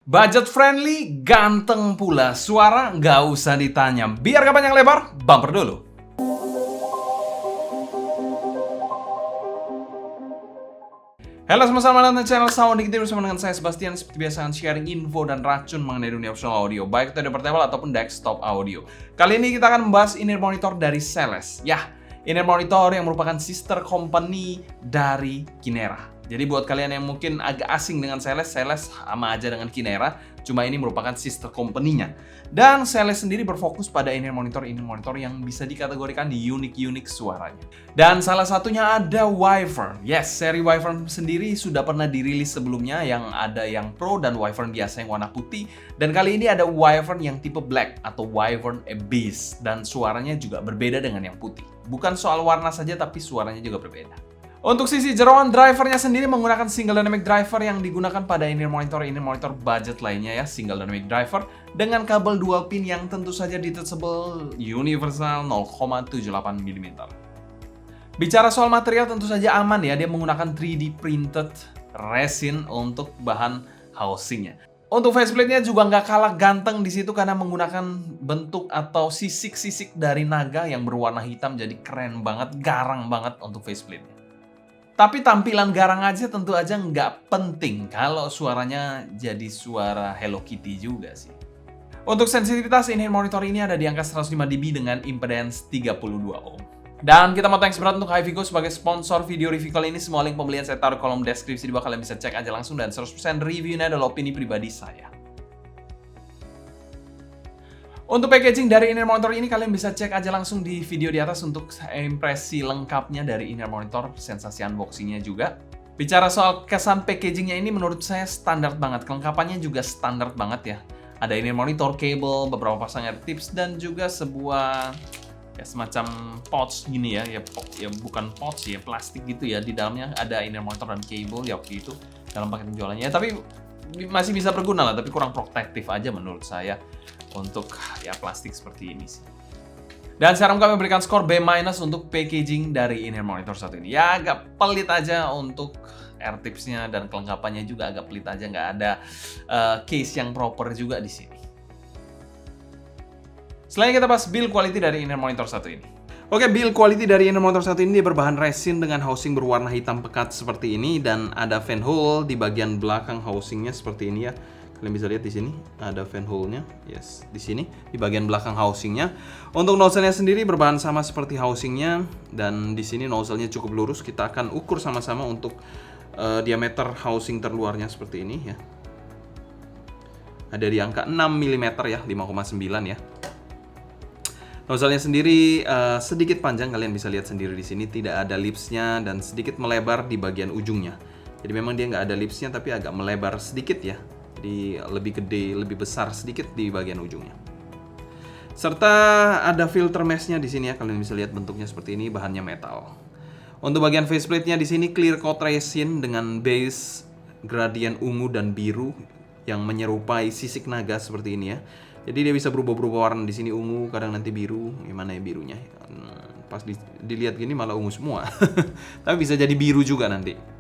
Budget friendly, ganteng pula, suara nggak usah ditanya. Biar gak panjang lebar, bumper dulu. Halo semua, selamat datang di channel Sound Dikit bersama dengan saya Sebastian. Seperti biasa akan sharing info dan racun mengenai dunia optional audio, baik itu dari portable ataupun desktop audio. Kali ini kita akan membahas in-ear monitor dari Seles. Ya, in-ear monitor yang merupakan sister company dari Kinera. Jadi buat kalian yang mungkin agak asing dengan Seles sama aja dengan Kinera, cuma ini merupakan sister company-nya. Dan Seles sendiri berfokus pada in-ear monitor yang bisa dikategorikan unik-unik suaranya. Dan salah satunya ada Wyvern. Yes, seri Wyvern sendiri sudah pernah dirilis sebelumnya, yang ada yang Pro dan Wyvern biasa yang warna putih. Dan kali ini ada Wyvern yang tipe Black atau Wyvern Abyss. Dan suaranya juga berbeda dengan yang putih. Bukan soal warna saja, tapi suaranya juga berbeda. Untuk sisi jeroan drivernya sendiri menggunakan single dynamic driver yang digunakan pada in-ear monitor budget lainnya ya, single dynamic driver dengan kabel dual pin yang tentu saja detachable universal 0,78 mm. Bicara soal material tentu saja aman ya, dia menggunakan 3D printed resin untuk bahan housingnya. Untuk faceplate-nya juga nggak kalah ganteng di situ karena menggunakan bentuk atau sisik-sisik dari naga yang berwarna hitam, jadi keren banget, garang banget untuk faceplate-nya. Tapi tampilan garang aja tentu aja nggak penting kalau suaranya jadi suara Hello Kitty juga sih. Untuk sensitivitas in-ear monitor ini ada di angka 105 dB dengan impedance 32 ohm. Dan kita mau thanks berat untuk HiFiGo sebagai sponsor video review kali ini. Semua link pembelian saya taruh kolom deskripsi di bawah, kalian bisa cek aja langsung, dan 100% reviewnya adalah opini pribadi saya. Untuk packaging dari in-ear monitor ini kalian bisa cek aja langsung di video di atas untuk impresi lengkapnya dari in-ear monitor, sensasi unboxingnya juga. Bicara soal kesan packagingnya ini menurut saya standar banget, kelengkapannya juga standar banget ya. Ada in-ear monitor, cable, beberapa pasang ear tips, dan juga sebuah ya semacam pouch gini ya bukan pouch ya, plastik gitu ya. Di dalamnya ada in-ear monitor dan cable ya waktu itu dalam paket penjualannya. Ya, tapi masih bisa berguna lah, tapi kurang protektif aja menurut saya untuk ya plastik seperti ini sih. Dan sekarang kami memberikan skor B- untuk packaging dari in-ear monitor satu ini. Ya agak pelit aja untuk air tipsnya, dan kelengkapannya juga agak pelit aja, nggak ada case yang proper juga di sini. Selanjutnya kita bahas build quality dari in-ear monitor satu ini. Oke, build quality dari in-ear monitor satu ini dia berbahan resin dengan housing berwarna hitam pekat seperti ini, dan ada fan hole di bagian belakang housingnya seperti ini ya. Kalian bisa lihat di sini ada fan hole-nya. Yes, di sini di bagian belakang housingnya. Untuk nozzle-nya sendiri berbahan sama seperti housingnya, dan di sini nozzle-nya cukup lurus. Kita akan ukur sama-sama untuk diameter housing terluarnya seperti ini ya. Ada di angka 6 mm ya, 5,9 ya. Nozzle-nya sendiri sedikit panjang, kalian bisa lihat sendiri di sini, tidak ada lips-nya dan sedikit melebar di bagian ujungnya. Jadi memang dia nggak ada lips-nya tapi agak melebar sedikit ya. Jadi lebih gede, lebih besar sedikit di bagian ujungnya. Serta ada filter mesh-nya di sini ya, kalian bisa lihat bentuknya seperti ini, bahannya metal. Untuk bagian faceplate-nya di sini clear coat resin dengan base gradien ungu dan biru yang menyerupai sisik naga seperti ini ya. Jadi dia bisa berubah-berubah warna, di sini ungu, kadang nanti biru. Gimana ya birunya? Pas dilihat gini malah ungu semua. Tapi bisa jadi biru juga nanti.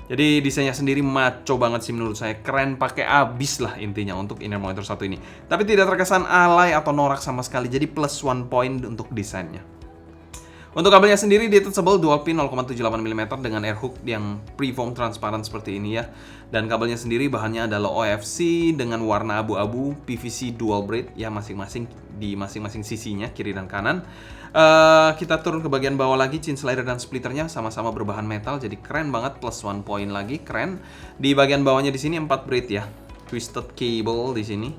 Jadi desainnya sendiri maco banget sih menurut saya, keren pakai abis lah intinya untuk in-ear monitor satu ini. Tapi tidak terkesan alay atau norak sama sekali, jadi plus one point untuk desainnya. Untuk kabelnya sendiri detachable dual pin 0,78 mm dengan air hook yang preform transparan seperti ini ya. Dan kabelnya sendiri bahannya adalah OFC dengan warna abu-abu, PVC dual braid ya, masing-masing di masing-masing sisinya, kiri dan kanan. Kita turun ke bagian bawah lagi, chin slider dan splitternya sama-sama berbahan metal, jadi keren banget, plus one point lagi, keren. Di bagian bawahnya di sini 4 braid ya, twisted cable di sini.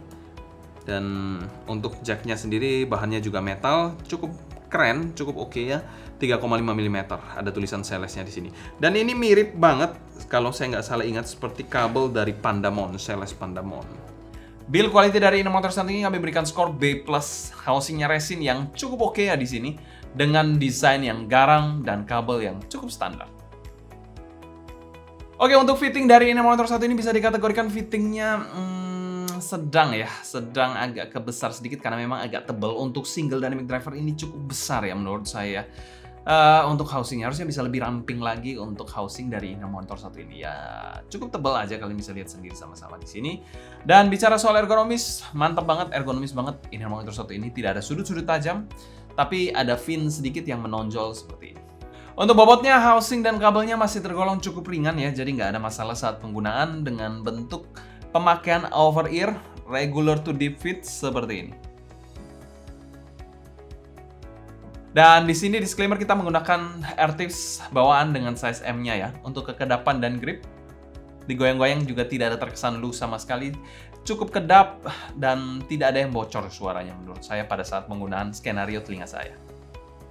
Dan untuk jacknya sendiri bahannya juga metal, cukup keren, cukup oke ya, 3,5 mm. Ada tulisan Seles-nya di sini. Dan ini mirip banget kalau saya nggak salah ingat seperti kabel dari Pandamon, Seles Pandamon. Build quality dari in-ear monitor saat ini kami berikan skor B+, housingnya resin yang cukup oke ya di sini, dengan desain yang garang dan kabel yang cukup standar. Oke, untuk fitting dari in-ear monitor satu ini bisa dikategorikan fittingnya sedang ya, sedang agak kebesar sedikit karena memang agak tebal. Untuk single dynamic driver ini cukup besar ya menurut saya. Untuk housing harusnya bisa lebih ramping lagi untuk housing dari inner monitor satu ini ya, cukup tebal aja, kalian bisa lihat sendiri sama-sama di sini. Dan bicara soal ergonomis, mantap banget, ergonomis banget inner monitor satu ini, tidak ada sudut-sudut tajam, tapi ada fin sedikit yang menonjol seperti ini. Untuk bobotnya, housing dan kabelnya masih tergolong cukup ringan ya, jadi nggak ada masalah saat penggunaan dengan bentuk pemakaian over ear regular to deep fit seperti ini. Dan di sini disclaimer, kita menggunakan AirTips bawaan dengan size M-nya ya. Untuk kekedapan dan grip, digoyang-goyang juga tidak ada terkesan loose sama sekali. Cukup kedap dan tidak ada yang bocor suaranya menurut saya pada saat penggunaan skenario telinga saya.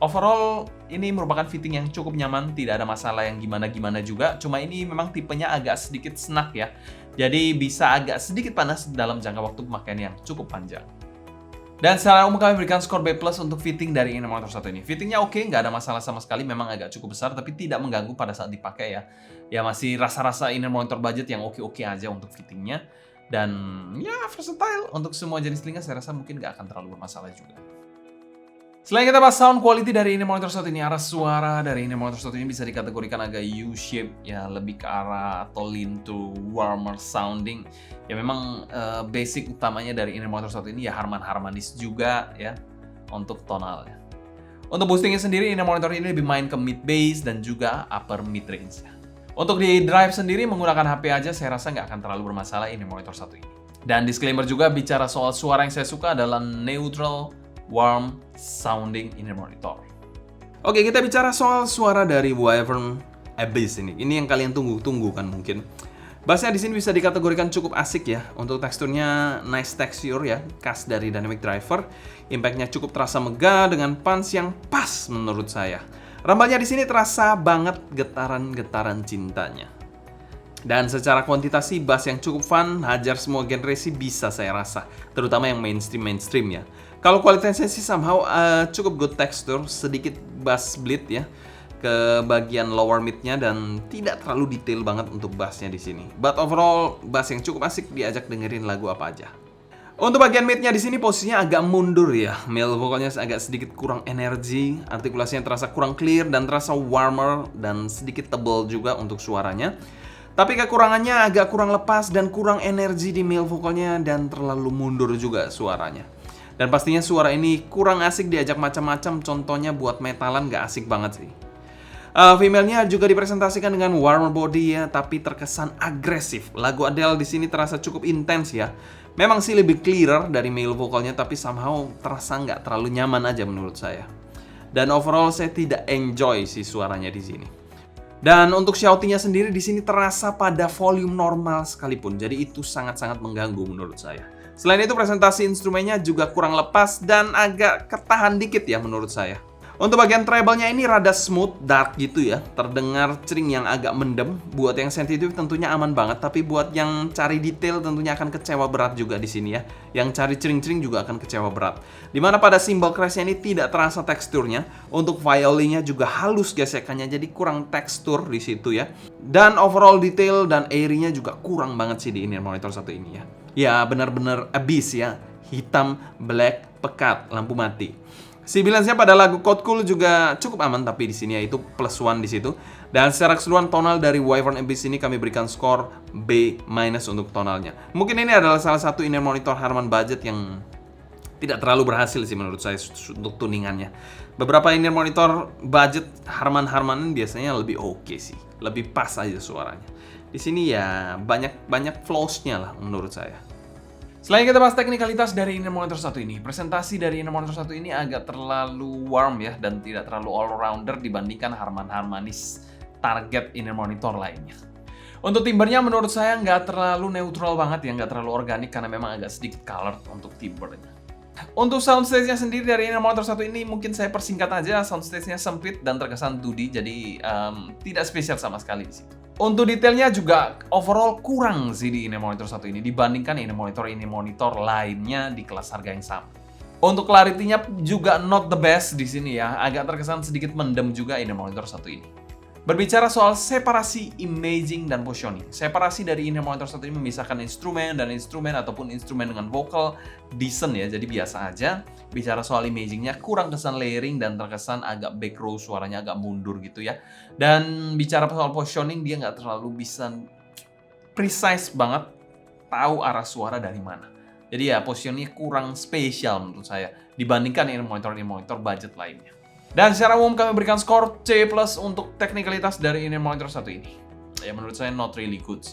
Overall, ini merupakan fitting yang cukup nyaman, tidak ada masalah yang gimana-gimana juga. Cuma ini memang tipenya agak sedikit snack ya. Jadi bisa agak sedikit panas dalam jangka waktu pemakaian yang cukup panjang. Dan secara umum kami berikan skor B+ untuk fitting dari inner monitor satu ini. Fittingnya oke, nggak ada masalah sama sekali, memang agak cukup besar, tapi tidak mengganggu pada saat dipakai ya. Ya masih rasa-rasa inner monitor budget yang oke-oke aja untuk fittingnya. Dan ya versatile untuk semua jenis telinga, saya rasa mungkin nggak akan terlalu bermasalah juga. Selain kita bahas sound quality dari inner monitor satu ini, arah suara dari inner monitor satu ini bisa dikategorikan agak U-shape ya, lebih ke arah atau lean to warmer sounding. Ya memang basic utamanya dari inner monitor satu ini ya harmanis juga ya untuk tonalnya. Untuk boostingnya sendiri, inner monitor ini lebih main ke mid bass dan juga upper mid range. Untuk di drive sendiri menggunakan HP aja saya rasa nggak akan terlalu bermasalah inner monitor satu ini. Dan disclaimer juga, bicara soal suara yang saya suka adalah neutral warm sounding inner monitor. Oke, kita bicara soal suara dari Wyvern Abyss ini. Ini yang kalian tunggu-tunggu kan mungkin. Bassnya di sini bisa dikategorikan cukup asik ya. Untuk teksturnya nice texture ya, khas dari dynamic driver. Impact-nya cukup terasa megah dengan punch yang pas menurut saya. Rambalnya di sini terasa banget getaran-getaran cintanya. Dan secara kuantitas sih bass yang cukup fun, hajar semua genre sih bisa saya rasa, terutama yang mainstream ya. Kalau kualitasnya sih somehow cukup good texture, sedikit bass bleed ya ke bagian lower mid-nya dan tidak terlalu detail banget untuk bassnya di sini. But overall bass yang cukup asik diajak dengerin lagu apa aja. Untuk bagian mid-nya di sini posisinya agak mundur ya. Male vokalnya agak sedikit kurang energi, artikulasinya terasa kurang clear dan terasa warmer dan sedikit tebal juga untuk suaranya. Tapi kekurangannya agak kurang lepas dan kurang energi di male vokalnya dan terlalu mundur juga suaranya. Dan pastinya suara ini kurang asik diajak macam-macam, contohnya buat metalan gak asik banget sih. Female-nya juga dipresentasikan dengan warmer body ya, tapi terkesan agresif. Lagu Adele di sini terasa cukup intens ya. Memang sih lebih clearer dari male vokalnya, tapi somehow terasa nggak terlalu nyaman aja menurut saya. Dan overall saya tidak enjoy sih suaranya di sini. Dan untuk shouting-nya sendiri di sini terasa pada volume normal sekalipun, jadi itu sangat-sangat mengganggu menurut saya. Selain itu presentasi instrumennya juga kurang lepas dan agak ketahan dikit ya menurut saya. Untuk bagian treble-nya ini rada smooth, dark gitu ya. Terdengar cering yang agak mendem. Buat yang sensitif tentunya aman banget, tapi buat yang cari detail tentunya akan kecewa berat juga di sini ya. Yang cari cering-cering juga akan kecewa berat. Dimana pada cymbal crash-nya ini tidak terasa teksturnya. Untuk violin-nya juga halus gesekannya, jadi kurang tekstur di situ ya. Dan overall detail dan airy-nya juga kurang banget sih di inner monitor satu ini ya. Ya benar-benar abyss ya. Hitam, black, pekat, lampu mati. Sibilansnya pada lagu Code Cool juga cukup aman, tapi di sini yaitu +1 di situ. Dan secara keseluruhan tonal dari Wyvern Abyss ini kami berikan skor B- untuk tonalnya. Mungkin ini adalah salah satu inner monitor Harman budget yang tidak terlalu berhasil sih menurut saya untuk tuningannya. Beberapa inner monitor budget Harman biasanya lebih oke sih, lebih pas aja suaranya. Di sini ya banyak flaws-nya lah menurut saya. Selain kita bahas teknikalitas dari inner monitor satu ini, presentasi dari inner monitor satu ini agak terlalu warm ya, dan tidak terlalu all-rounder dibandingkan harmanis target inner monitor lainnya. Untuk timbernya menurut saya nggak terlalu neutral banget ya, nggak terlalu organik karena memang agak sedikit colored untuk timbernya. Untuk soundstage-nya sendiri dari inner monitor satu ini mungkin saya persingkat aja, soundstage-nya sempit dan terkesan 2D, jadi tidak spesial sama sekali di situ. Untuk detailnya juga overall kurang sih di inner monitor satu ini dibandingkan inner monitor lainnya di kelas harga yang sama. Untuk clarity-nya juga not the best di sini ya, agak terkesan sedikit mendem juga inner monitor satu ini. Berbicara soal separasi imaging dan positioning. Separasi dari in-ear monitor satu ini memisahkan instrumen dan instrumen ataupun instrumen dengan vokal decent ya, jadi biasa aja. Bicara soal imagingnya kurang kesan layering dan terkesan agak back row, suaranya agak mundur gitu ya. Dan bicara soal positioning dia nggak terlalu bisa precise banget tahu arah suara dari mana. Jadi ya positioningnya kurang spesial menurut saya dibandingkan in-ear monitor budget lainnya. Dan secara umum kami berikan skor C+ untuk teknikalitas dari in-ear monitor satu ini. Ya menurut saya not really good.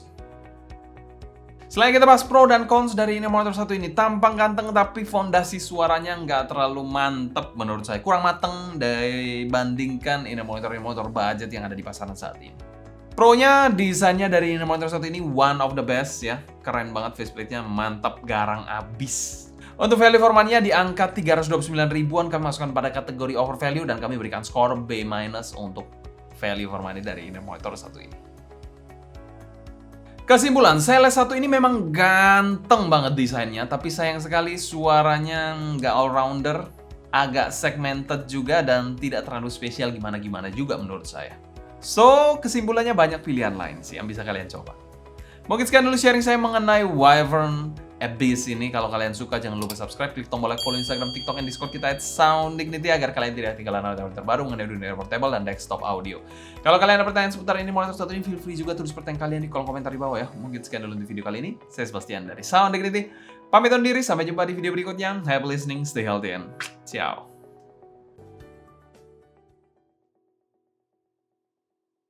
Selain kita bahas pro dan cons dari in-ear monitor satu ini, tampang ganteng tapi fondasi suaranya nggak terlalu mantep menurut saya. Kurang mateng dibandingkan in-ear monitor budget yang ada di pasaran saat ini. Pro-nya, desainnya dari in-ear monitor satu ini one of the best ya. Keren banget faceplate-nya, mantap, garang abis. Untuk value for money-nya di angka 329 ribuan kami masukkan pada kategori overvalue dan kami berikan skor B- untuk value for money dari in-ear monitor satu ini. Kesimpulan, Syles 1 ini memang ganteng banget desainnya, tapi sayang sekali suaranya nggak all-rounder, agak segmented juga dan tidak terlalu spesial gimana-gimana juga menurut saya. So, kesimpulannya banyak pilihan lain sih yang bisa kalian coba. Mungkin sekian dulu sharing saya mengenai Wyvern Abyss ini. Kalau kalian suka jangan lupa subscribe, klik tombol like, follow Instagram, TikTok, dan Discord kita @sounddignity agar kalian tidak ketinggalan update terbaru mengenai dunia portable dan desktop audio. Kalau kalian ada pertanyaan seputar ini monitor satu ini, feel free juga tulis pertanyaan kalian di kolom komentar di bawah ya. Mungkin sekian dulu untuk video kali ini. Saya Sebastian dari Sound Dignity. Pamit undur diri, sampai jumpa di video berikutnya. Happy listening, stay healthy, and ciao.